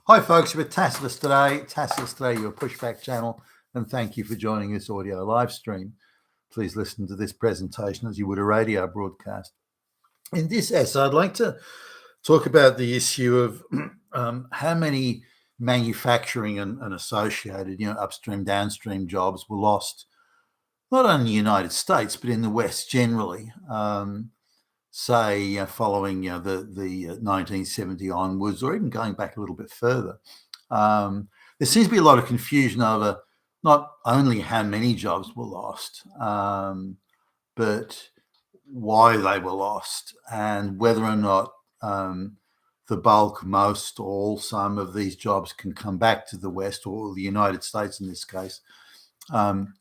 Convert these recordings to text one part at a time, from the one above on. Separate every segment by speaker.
Speaker 1: Hi folks, we're Tacitus Today. Tacitus Today, your pushback channel, and thank you for joining this audio live stream. Please listen to this presentation as you would a radio broadcast. In this essay, I'd like to talk about the issue of how many manufacturing and associated, upstream, downstream jobs were lost, not only in the United States, but in the West generally. Following the 1970 onwards, or even going back a little bit further. There seems to be a lot of confusion over not only how many jobs were lost, but why they were lost, and whether or not the bulk, most, all, some of these jobs can come back to the West, or the United States in this case,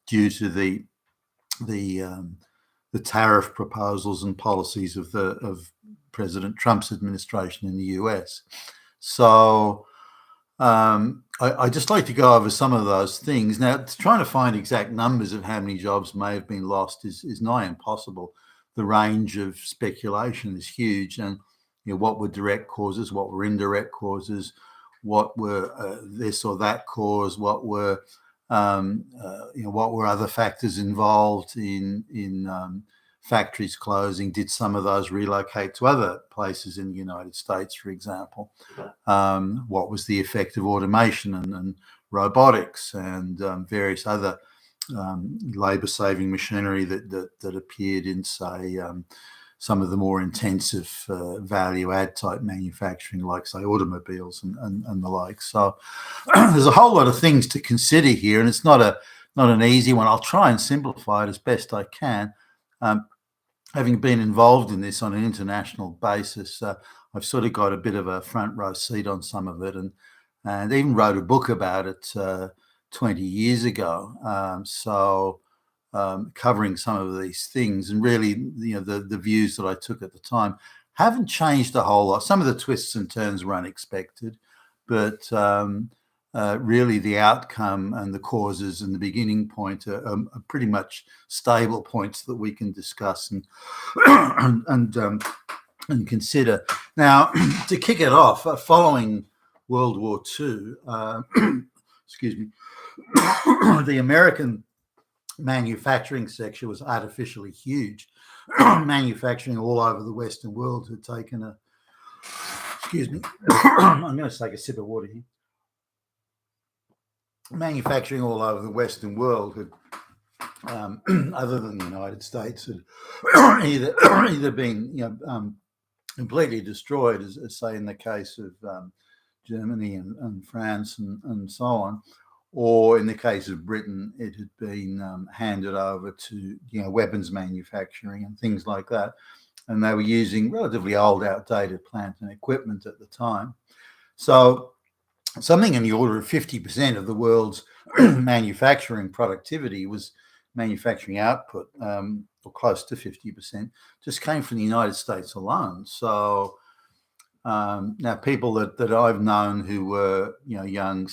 Speaker 1: due to the tariff proposals and policies of President Trump's administration in the US. So I just like to go over some of those things. Now, trying to find exact numbers of how many jobs may have been lost is nigh impossible. The range of speculation is huge, and what were direct causes, what were indirect causes, what were this or that cause, what were other factors involved in factories closing? Did some of those relocate to other places in the United States, for example? What was the effect of automation and robotics and various other labor-saving machinery that appeared in, say, some of the more intensive value-add type manufacturing, like, say, automobiles and the like. So there's a whole lot of things to consider here, and it's not an easy one. I'll try and simplify it as best I can. Having been involved in this on an international basis, I've sort of got a bit of a front row seat on some of it, and even wrote a book about it 20 years ago. Covering some of these things, and really, the views that I took at the time haven't changed a whole lot. Some of the twists and turns were unexpected, but really the outcome and the causes and the beginning point are pretty much stable points that we can discuss and consider. Now, to kick it off, following World War II, excuse me, the American manufacturing sector was artificially huge. Manufacturing all over the Western world had taken excuse me, I'm going to take a sip of water here. Manufacturing all over the Western world had, other than the United States, had either been completely destroyed, as say in the case of Germany and France and so on, or in the case of Britain, it had been handed over to weapons manufacturing and things like that, and they were using relatively old, outdated plant and equipment at the time. So something in the order of 50% of the world's manufacturing productivity was manufacturing output, or close to 50%, just came from the United States alone. So now people that I've known who were young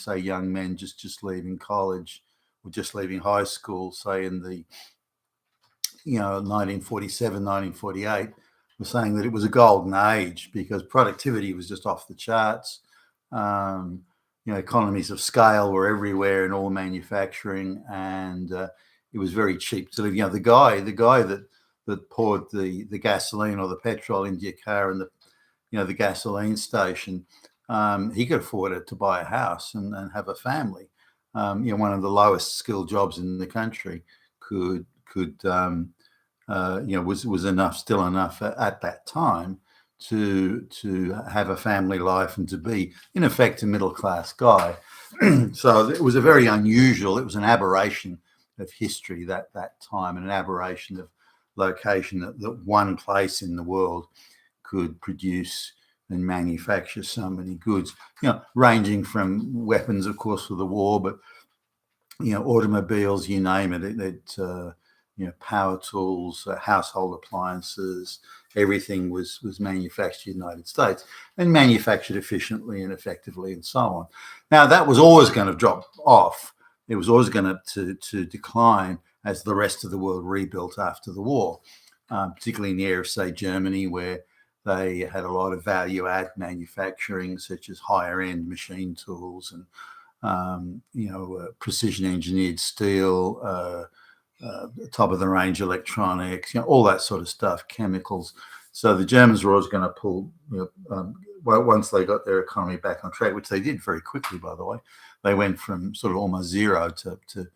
Speaker 1: men just leaving college or just leaving high school, say in the 1947, 1948, were saying that it was a golden age because productivity was just off the charts. Economies of scale were everywhere in all manufacturing, and it was very cheap to live. The guy that poured the gasoline or the petrol into your car and the gasoline station, he could afford it to buy a house and have a family. One of the lowest skilled jobs in the country was enough, still enough at that time to have a family life and to be, in effect, a middle-class guy. So it was a very unusual, it was an aberration of history that time, and an aberration of location that one place in the world could produce and manufacture so many goods, ranging from weapons, of course, for the war, but, automobiles, you name it, power tools, household appliances, everything was manufactured in the United States and manufactured efficiently and effectively and so on. Now, that was always going to drop off. It was always going to decline as the rest of the world rebuilt after the war, particularly in the area of, say, Germany, where They had a lot of value add manufacturing, such as higher end machine tools and precision engineered steel, top of the range electronics, all that sort of stuff, chemicals. So the Germans were always going to pull, once they got their economy back on track, which they did very quickly, by the way. They went from sort of almost zero to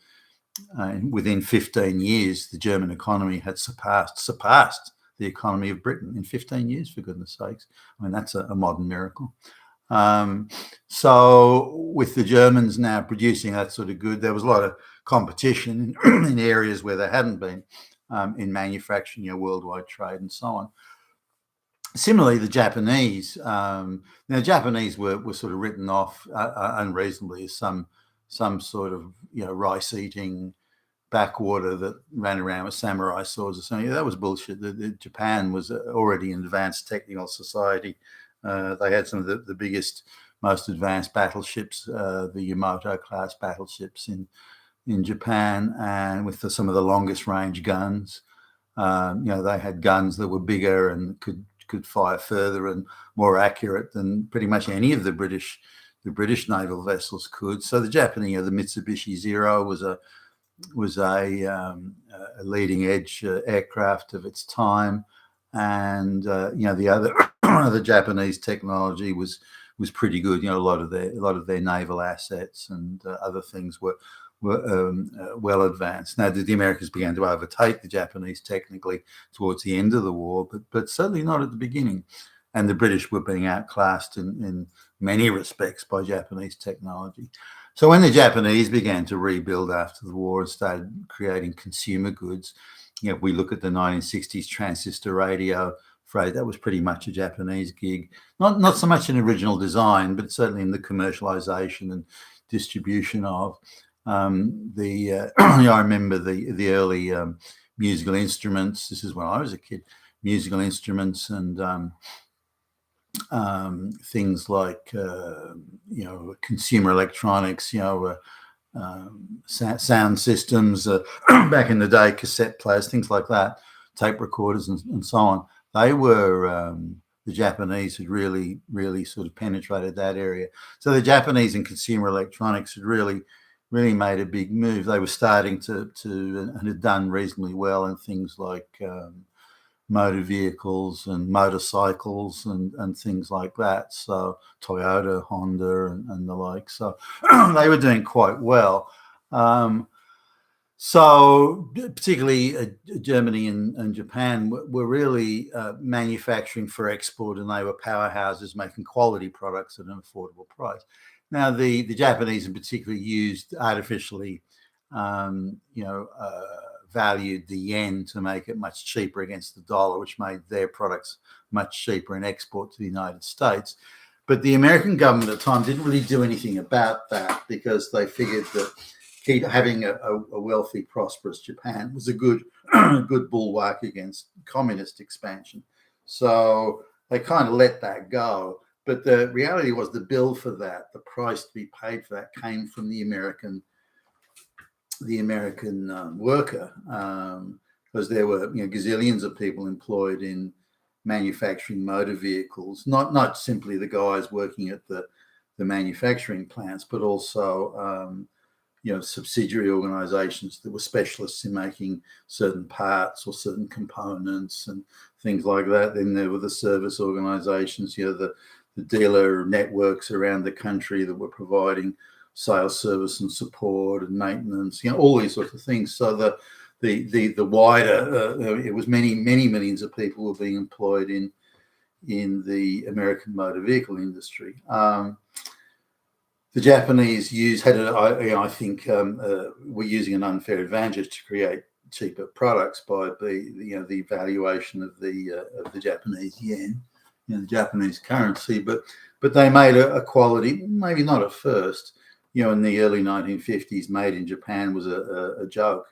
Speaker 1: within 15 years, the German economy had surpassed the economy of Britain in 15 years, for goodness sakes. I mean, that's a modern miracle. So with the Germans now producing that sort of good, there was a lot of competition in areas where there hadn't been in manufacturing, worldwide trade and so on. Similarly, the Japanese, Japanese were sort of written off unreasonably as some sort of rice-eating backwater that ran around with samurai swords or something. That was bullshit. Japan was already an advanced technical society. They had some of the biggest, most advanced battleships, the Yamato class battleships in Japan, and with some of the longest range guns. They had guns that were bigger and could fire further and more accurate than pretty much any of the British naval vessels could. So the Japanese, the Mitsubishi Zero was a leading edge aircraft of its time, and the other Japanese technology was pretty good. A lot of their naval assets and other things were well advanced. Now, the Americans began to overtake the Japanese technically towards the end of the war, but certainly not at the beginning. And the British were being outclassed in many respects by Japanese technology. So when the Japanese began to rebuild after the war and started creating consumer goods, we look at the 1960s transistor radio phrase, that was pretty much a Japanese gig. Not so much an original design, but certainly in the commercialization and distribution of. I remember the early musical instruments. This is when I was a kid. Musical instruments and things like consumer electronics, sound systems, back in the day, cassette players, things like that, tape recorders and so on. They were the Japanese had really sort of penetrated that area. So the Japanese in consumer electronics had really made a big move. They were starting to and had done reasonably well in things like motor vehicles and motorcycles and things like that. So Toyota, Honda and the like. So they were doing quite well. So particularly Germany and Japan were really manufacturing for export, and they were powerhouses making quality products at an affordable price. Now, the Japanese in particular used artificially, valued the yen to make it much cheaper against the dollar, which made their products much cheaper in export to the United States. But the American government at the time didn't really do anything about that, because they figured that having a wealthy, prosperous Japan was a good bulwark against communist expansion. So they kind of let that go. But the reality was the bill for that, the price to be paid for that, came from the American worker, because there were gazillions of people employed in manufacturing motor vehicles, not simply the guys working at the manufacturing plants, but also subsidiary organizations that were specialists in making certain parts or certain components and things like that. Then there were the service organizations, the dealer networks around the country that were providing sales service and support and maintenance, all these sorts of things. So the wider, it was many millions of people were being employed in the American motor vehicle industry. The Japanese were using an unfair advantage to create cheaper products by the valuation of the Japanese yen, the Japanese currency, but they made a quality, maybe not at first. In the early 1950s, made in Japan was a joke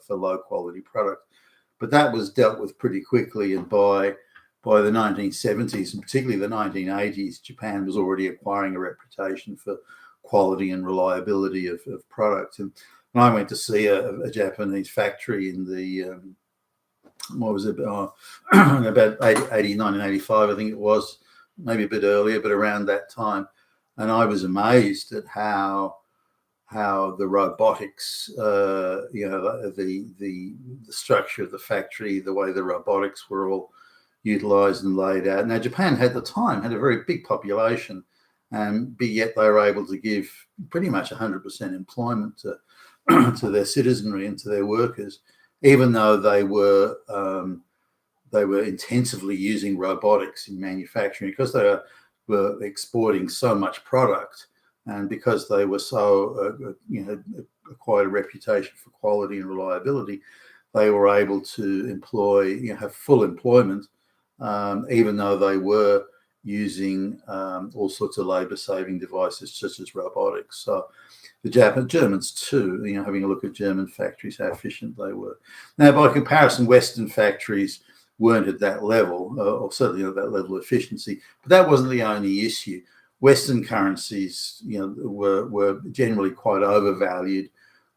Speaker 1: for low quality product, but that was dealt with pretty quickly. And by the 1970s and particularly the 1980s, Japan was already acquiring a reputation for quality and reliability of product. And I went to see a Japanese factory in the what was it? About 1985, I think it was, maybe a bit earlier, but around that time. And I was amazed at how the robotics, the structure of the factory, the way the robotics were all utilized and laid out. Now, Japan at the time had a very big population, and yet they were able to give pretty much 100% employment to to their citizenry and to their workers, even though they were intensively using robotics in manufacturing, because they were exporting so much product, and because they were so acquired a reputation for quality and reliability. They were able to have full employment, even though they were using all sorts of labor-saving devices such as robotics. So the Germans too, having a look at German factories, how efficient they were. Now, by comparison, Western factories weren't at that level, or certainly at that level of efficiency. But that wasn't the only issue. Western currencies, were generally quite overvalued,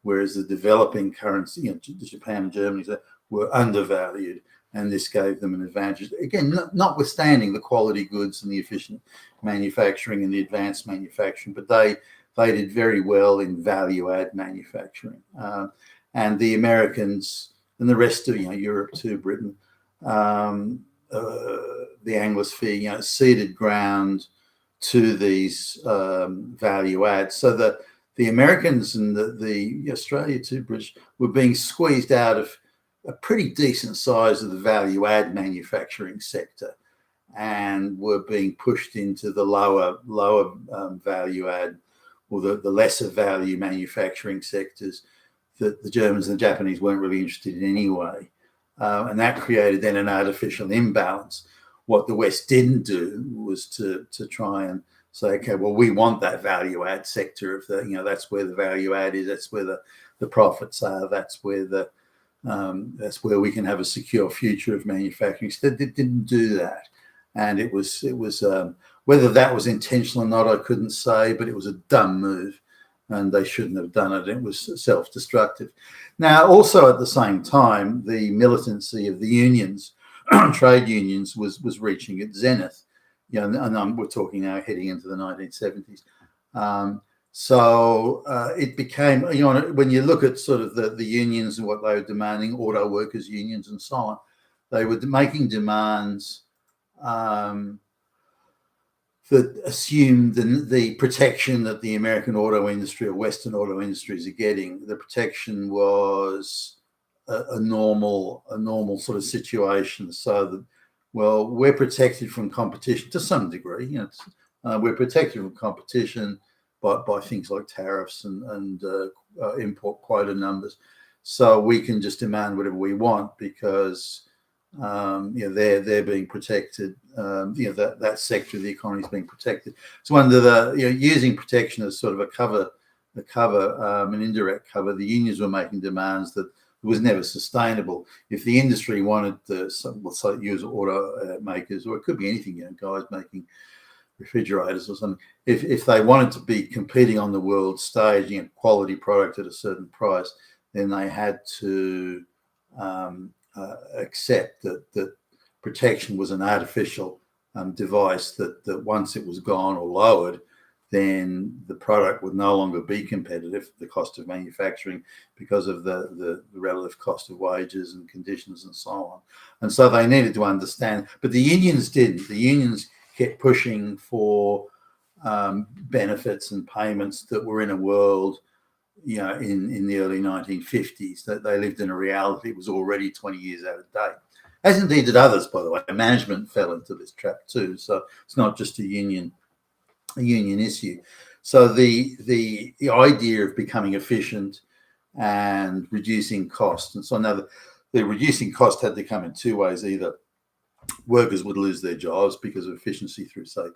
Speaker 1: whereas the developing currency, Japan and Germany, were undervalued, and this gave them an advantage. Again, notwithstanding the quality goods and the efficient manufacturing and the advanced manufacturing, but they did very well in value-add manufacturing. And the Americans and the rest of Europe too, Britain, the Anglosphere, ceded ground to these value adds, so that the Americans and the Australia too, British, were being squeezed out of a pretty decent size of the value add manufacturing sector, and were being pushed into the lower value add, or the lesser value manufacturing sectors that the Germans and the Japanese weren't really interested in anyway. And that created then an artificial imbalance. What the West didn't do was to try and say, okay, well, we want that value add sector of that's where the value add is, that's where the profits are, that's where we can have a secure future of manufacturing. So they didn't do that, and it was whether that was intentional or not, I couldn't say, but it was a dumb move, and they shouldn't have done it. It was self-destructive. Now, also at the same time, the militancy of the unions, trade unions, was reaching its zenith. And we're talking now heading into the 1970s. So it became, when you look at sort of the unions and what they were demanding, auto workers unions and so on, they were making demands that assumed the protection that the American auto industry or Western auto industries are getting. The protection was a normal sort of situation, so that, well, we're protected from competition to some degree. We're protected from competition by things like tariffs and import quota numbers, so we can just demand whatever we want because they're being protected. That sector of the economy is being protected. So under the using protection as sort of an indirect cover, the unions were making demands that was never sustainable. If the industry wanted to, use auto makers, or it could be anything, guys making refrigerators or something, if they wanted to be competing on the world stage, quality product at a certain price, then they had to accept that protection was an artificial device, that once it was gone or lowered, then the product would no longer be competitive, the cost of manufacturing, because of the relative cost of wages and conditions and so on. And so they needed to understand, but the unions didn't. The unions kept pushing for benefits and payments that were in a world, in the early 1950s, that they lived in a reality that was already 20 years out of date. As indeed did others, by the way. Management fell into this trap too. So it's not just a union issue. So the idea of becoming efficient and reducing cost, and so now the reducing cost had to come in two ways. Either workers would lose their jobs because of efficiency through, say,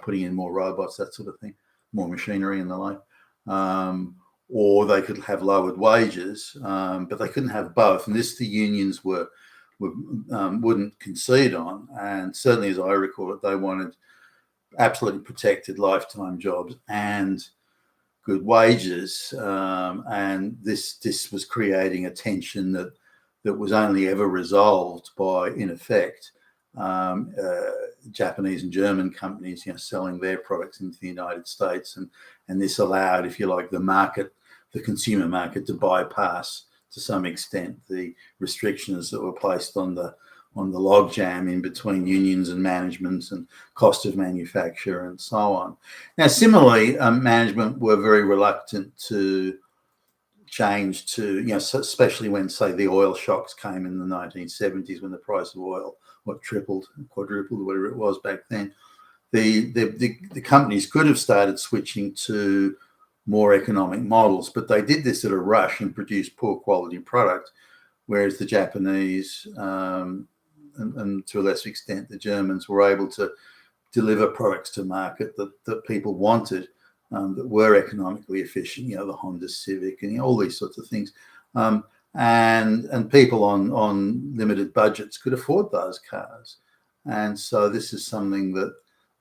Speaker 1: putting in more robots, that sort of thing, more machinery and the like, or they could have lowered wages, but they couldn't have both. And this the unions wouldn't concede on. And certainly, as I recall it, they wanted absolutely protected lifetime jobs and good wages, and this was creating a tension that that was only ever resolved by, in effect, Japanese and German companies, selling their products into the United States, and this allowed, if you like, the consumer market, to bypass to some extent the restrictions that were placed on the logjam in between unions and management and cost of manufacture and so on. Now, similarly, management were very reluctant to change to, especially when, say, the oil shocks came in the 1970s, when the price of oil, tripled, quadrupled, whatever it was back then. The companies could have started switching to more economic models, but they did this at a rush and produced poor quality product, whereas the Japanese and to a lesser extent the Germans were able to deliver products to market that people wanted, that were economically efficient, the Honda Civic and all these sorts of things. And people on limited budgets could afford those cars. And so this is something that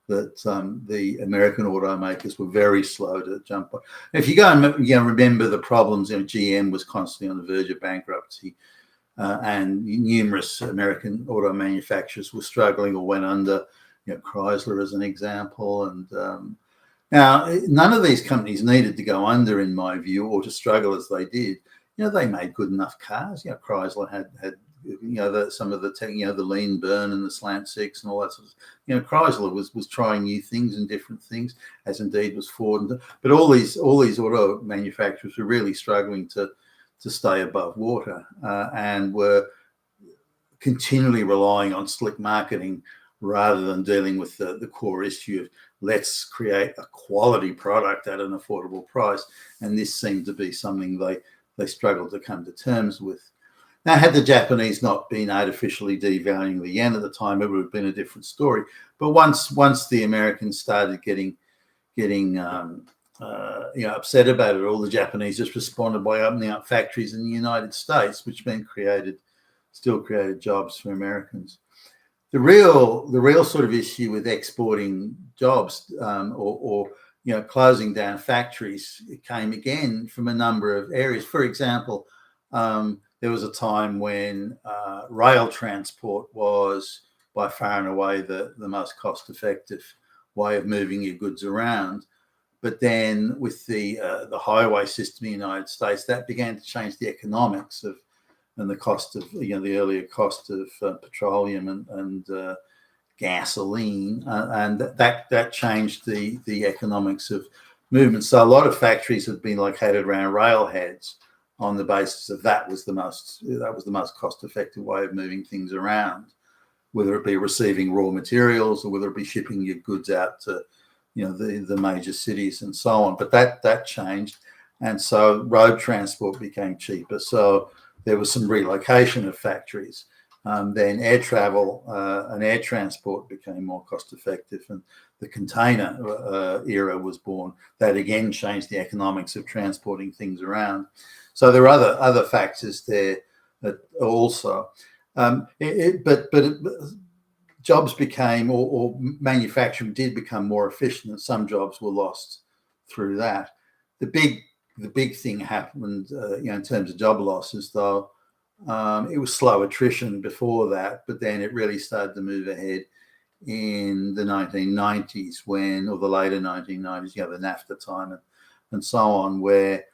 Speaker 1: the American automakers were very slow to jump on. If you go and remember the problems, GM was constantly on the verge of bankruptcy, and numerous American auto manufacturers were struggling or went under. Chrysler as an example, and now none of these companies needed to go under, in my view, or to struggle as they did. They made good enough cars. Chrysler had some of the the lean burn and the slant six and all that sort of. Chrysler was trying new things and different things, as indeed was Ford. But all these auto manufacturers were really struggling to stay above water, and were continually relying on slick marketing rather than dealing with the core issue of let's create a quality product at an affordable price. And this seemed to be something they struggled to come to terms with. Now, had the Japanese not been artificially devaluing the yen at the time, it would have been a different story. But once the Americans started getting upset about it, all the Japanese just responded by opening up factories in the United States, which then still created jobs for Americans. The real sort of issue with exporting jobs or closing down factories, it came again from a number of areas. For example, there was a time when rail transport was by far and away the most cost-effective way of moving your goods around. But then with the highway system in the United States, that began to change the economics and the cost of, the earlier cost of petroleum and gasoline, and that changed the economics of movement. So a lot of factories have been located around railheads on the basis of that was the most cost-effective way of moving things around, whether it be receiving raw materials or whether it be shipping your goods out to the major cities and so on. But that changed, and so road transport became cheaper. So there was some relocation of factories. Then air travel and air transport became more cost effective, and the container era was born. That again changed the economics of transporting things around. So there are other factors there that also. Jobs became, or manufacturing did become more efficient, and some jobs were lost through that. The big thing happened, in terms of job losses, though. It was slow attrition before that, but then it really started to move ahead in the 1990s, or the later 1990s, the NAFTA time and so on, where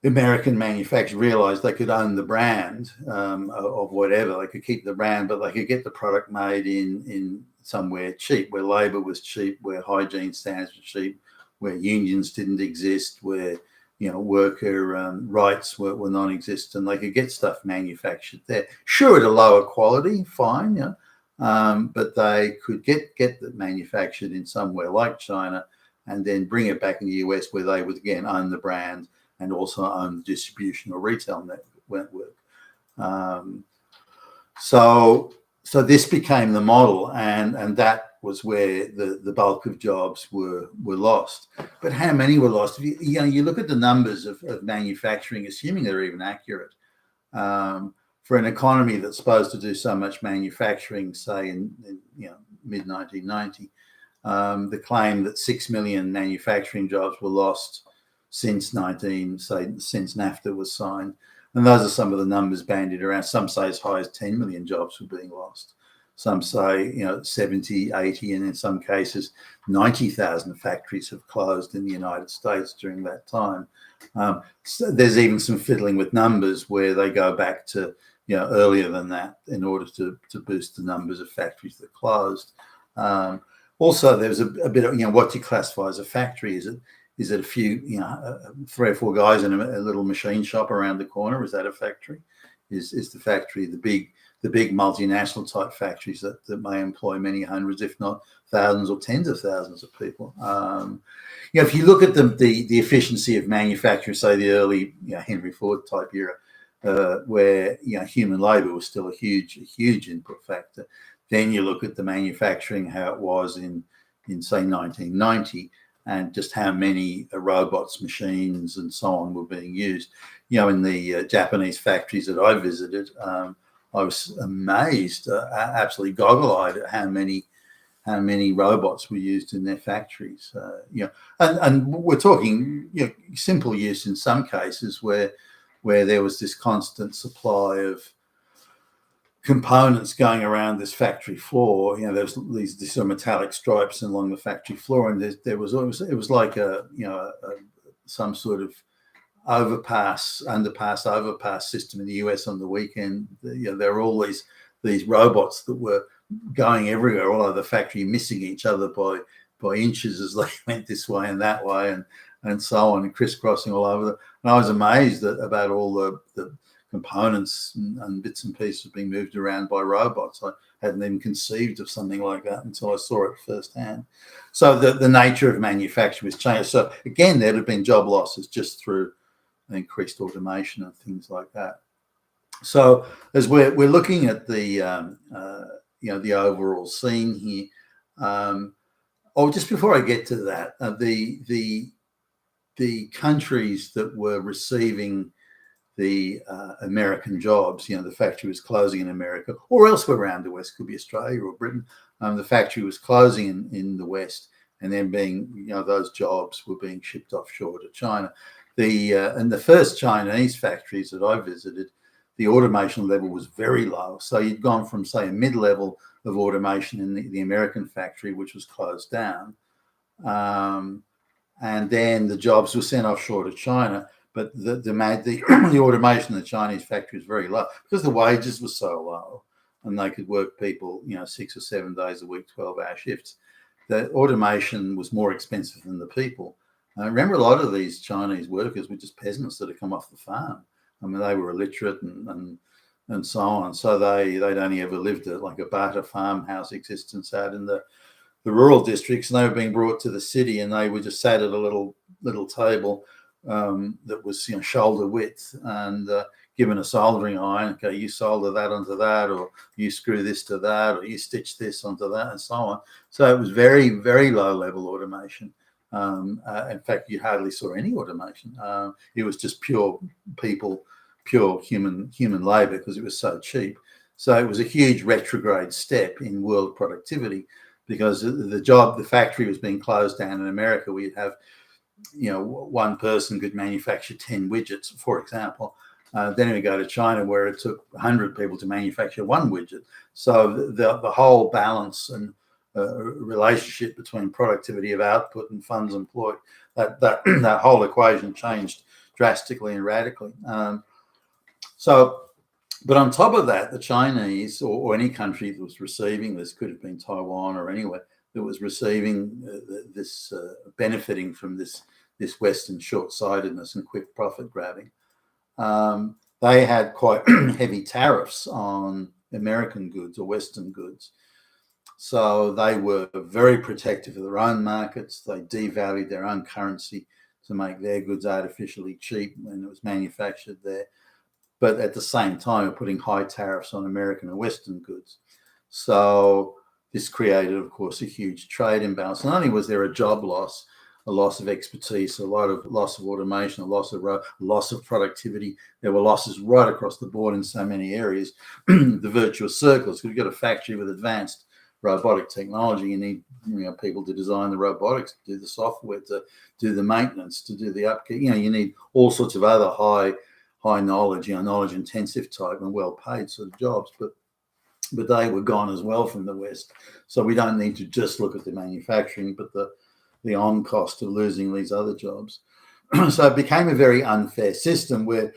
Speaker 1: American manufacturers realized they could own the brand of whatever. They could keep the brand, but they could get the product made in somewhere cheap, where labor was cheap, where hygiene standards were cheap, where unions didn't exist, where worker rights were non-existent. They could get stuff manufactured there, sure, at a lower quality, fine, but they could get that manufactured in somewhere like China and then bring it back in the US, where they would again own the brand and also own the distribution or retail network. So this became the model, and that was where the bulk of jobs were lost. But how many were lost? If you look at the numbers of manufacturing, assuming they're even accurate, for an economy that's supposed to do so much manufacturing, say in mid 1990, the claim that 6 million manufacturing jobs were lost since NAFTA was signed. And those are some of the numbers bandied around. Some say as high as 10 million jobs were being lost. Some say, 70, 80, and in some cases, 90,000 factories have closed in the United States during that time. So there's even some fiddling with numbers where they go back to, earlier than that in order to boost the numbers of factories that closed. Also, there's a bit of, what do you classify as a factory? Is it a few, 3 or 4 guys in a little machine shop around the corner? Is that a factory? Is the factory the big multinational type factories that may employ many hundreds, if not thousands or tens of thousands of people? If you look at the efficiency of manufacturing, say the early Henry Ford type era, where human labour was still a huge input factor. Then you look at the manufacturing, how it was in say 1990, and just how many robots, machines, and so on were being used. In the Japanese factories that I visited, I was amazed, absolutely goggle-eyed at how many robots were used in their factories. And we're talking simple use in some cases where there was this constant supply of components going around this factory floor. There's these sort of metallic stripes along the factory floor, and it was like some sort of underpass system in the US on the weekend. There were all these robots that were going everywhere, all over the factory, missing each other by inches as they went this way and that way, and so on, and crisscrossing all over. And I was amazed about all the components and bits and pieces being moved around by robots. I hadn't even conceived of something like that until I saw it firsthand. So the nature of manufacturing was changed. So again, there'd have been job losses just through increased automation and things like that. So as we're looking at the the overall scene here, just before I get to that, the countries that were receiving the American jobs, the factory was closing in America or elsewhere around the West, could be Australia or Britain. The factory was closing in the West, and then those jobs were being shipped offshore to China. And the first Chinese factories that I visited, the automation level was very low. So you'd gone from, say, a mid-level of automation in the American factory, which was closed down, and then the jobs were sent offshore to China. But the automation in the Chinese factory was very low because the wages were so low, and they could work people 6 or 7 days a week, 12-hour shifts. The automation was more expensive than the people. Remember, a lot of these Chinese workers were just peasants that had come off the farm. I mean, they were illiterate and so on. So they'd only ever lived like a barter farmhouse existence out in the rural districts, and they were being brought to the city, and they were just sat at a little table that was shoulder width, and given a soldering iron. Okay, you solder that onto that, or you screw this to that, or you stitch this onto that, and so on. So it was very, very low level automation. In fact, you hardly saw any automation. It was just pure people, pure human labor, because it was so cheap. So it was a huge retrograde step in world productivity, because the factory was being closed down in America. We'd have, one person could manufacture 10 widgets, for example. Then we go to China, where it took 100 people to manufacture one widget. So the whole balance and relationship between productivity of output and funds employed, that whole equation changed drastically and radically. But on top of that, the Chinese or any country that was receiving this, could have been Taiwan or anywhere that was receiving this, benefiting from this Western short-sightedness and quick profit grabbing, they had quite heavy tariffs on American goods or Western goods. So they were very protective of their own markets. They devalued their own currency to make their goods artificially cheap when it was manufactured there. But at the same time, putting high tariffs on American and Western goods. So this created, of course, a huge trade imbalance. Not only was there a job loss, a loss of expertise, a lot of loss of automation, a loss of productivity. There were losses right across the board in so many areas. The virtuous circles. You've got a factory with advanced robotic technology. You need people to design the robotics, to do the software, to do the maintenance, to do the upkeep. You need all sorts of other high high knowledge, knowledge intensive type and well paid sort of jobs, but they were gone as well from the West. So we don't need to just look at the manufacturing, but the on cost of losing these other jobs. So it became a very unfair system where,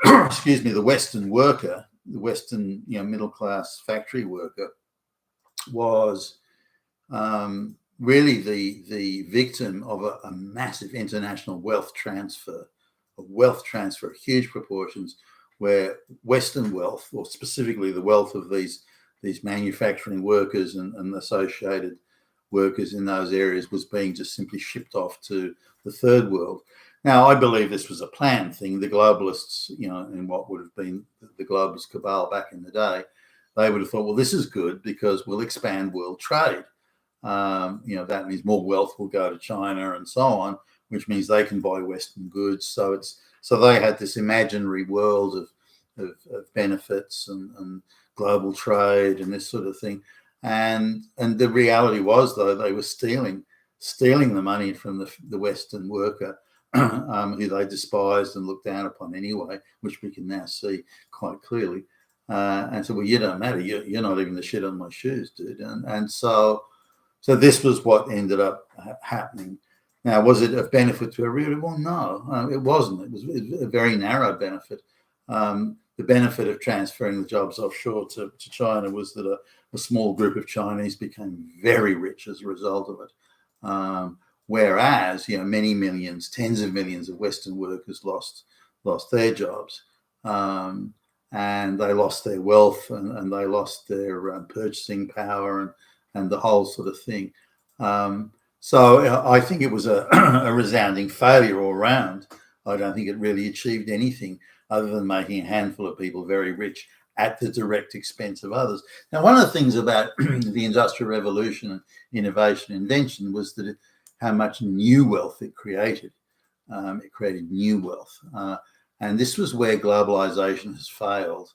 Speaker 1: excuse me, the Western worker, the Western middle class factory worker, was really the victim of a massive international wealth transfer, huge proportions, where Western wealth, or specifically the wealth of these manufacturing workers and associated workers in those areas, was being just simply shipped off to the third world. Now, I believe this was a planned thing. The globalists, in what would have been the globalist cabal back in the day, they would have thought, well, this is good because we'll expand world trade. That means more wealth will go to China and so on, which means they can buy Western goods. So they had this imaginary world of benefits and global trade and this sort of thing. And the reality was, though, they were stealing the money from the Western worker, who they despised and looked down upon anyway, which we can now see quite clearly. And so, well, you don't matter. You're not even the shit on my shoes, dude. And so this was what ended up happening. Now, was it of benefit to everybody? Well, no, it wasn't. It was a very narrow benefit. The benefit of transferring the jobs offshore to China was that a small group of Chinese became very rich as a result of it. Whereas, many millions, tens of millions of Western workers lost their jobs, and they lost their wealth, and they lost their purchasing power and the whole sort of thing. So I think it was a resounding failure all around. I don't think it really achieved anything other than making a handful of people very rich at the direct expense of others. Now, one of the things about the Industrial Revolution and innovation and invention was that how much new wealth it created. It created new wealth. And this was where globalization has failed,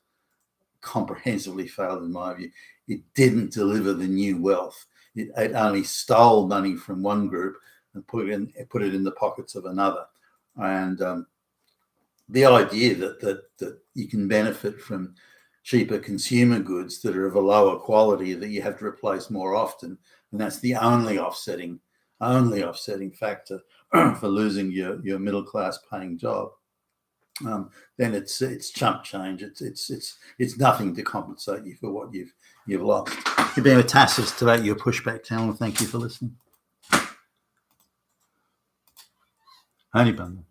Speaker 1: comprehensively failed in my view. It didn't deliver the new wealth. It only stole money from one group and put it in the pockets of another. And the idea that you can benefit from cheaper consumer goods that are of a lower quality that you have to replace more often, and that's the only offsetting factor for losing your middle class paying job, then it's chump change. It's nothing to compensate you for what you've lost. You've been fantastic about your pushback, Tal. Thank you for listening. Honey bun.